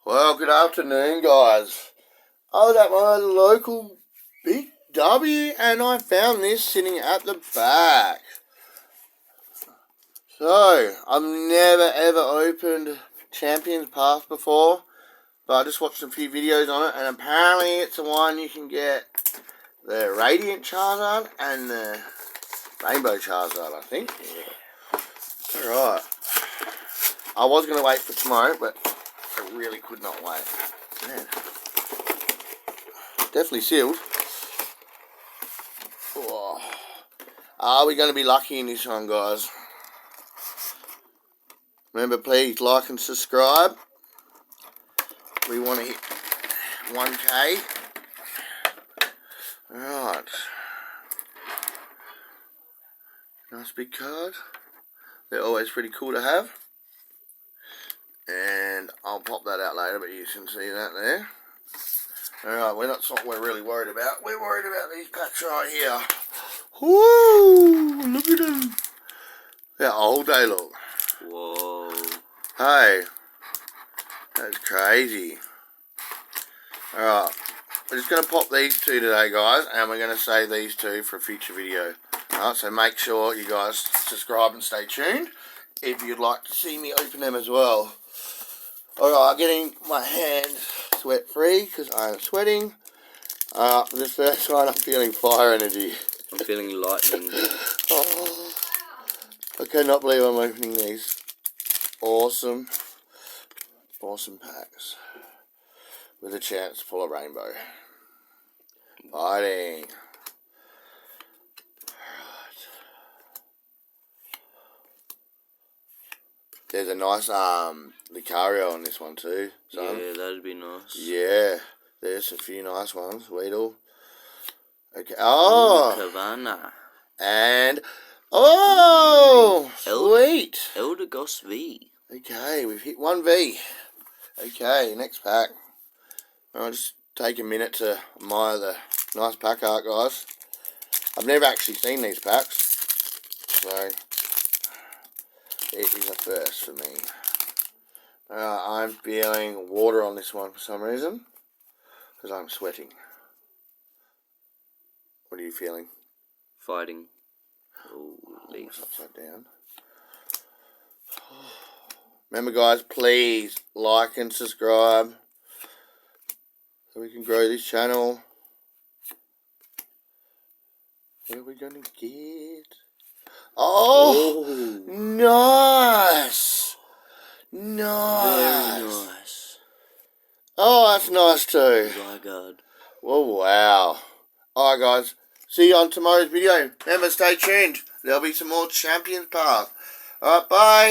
Well, good afternoon, guys. I was at my local Big W and I found this sitting at the back. So, I've never ever opened Champions Pass before, but I just watched a few videos on it, and apparently it's the one you can get the Radiant Charizard and the Rainbow Charizard, I think. Yeah. Alright. I was going to wait for tomorrow, but I really could not wait. Man. Definitely sealed. Oh. Are we going to be lucky in this one, guys? Remember, please like and subscribe. We want to hit 1K. Alright. Nice big card. They're always pretty cool to have. And I'll pop that out later, but you can see that there. Alright, that's not what we're really worried about. We're worried about these packs right here. Woo! Look at them. Yeah, all day look. Whoa. Hey. That's crazy. Alright. We're just going to pop these two today, guys. And we're going to save these two for a future video. Alright, so make sure you guys subscribe and stay tuned if you'd like to see me open them as well. Alright, getting my hands sweat free because I am sweating. For this first one, I'm feeling fire energy. I'm feeling lightning. Oh, I cannot believe I'm opening these. Awesome packs with a chance to pull a rainbow. Fighting. Alright. There's a nice Lucario on this one too. Son. Yeah, that'd be nice. Yeah, there's a few nice ones. Weedle. Okay. Oh, Cavanna. And sweet. Eldegoss V. Okay, we've hit 1V. Okay, next pack. I'll just take a minute to admire the nice pack art, guys. I've never actually seen these packs, so it is a first for me. I'm feeling water on this one for some reason, because I'm sweating. What are you feeling? Fighting. Oh, leaf. Upside down. Remember, guys, please like and subscribe so we can grow this channel. What are we going to get? Oh, nice. Nice. Very nice. Oh, that's nice too. Zygarde. Oh, wow. Alright, guys. See you on tomorrow's video. Remember, stay tuned. There'll be some more Champions Path. Alright, bye.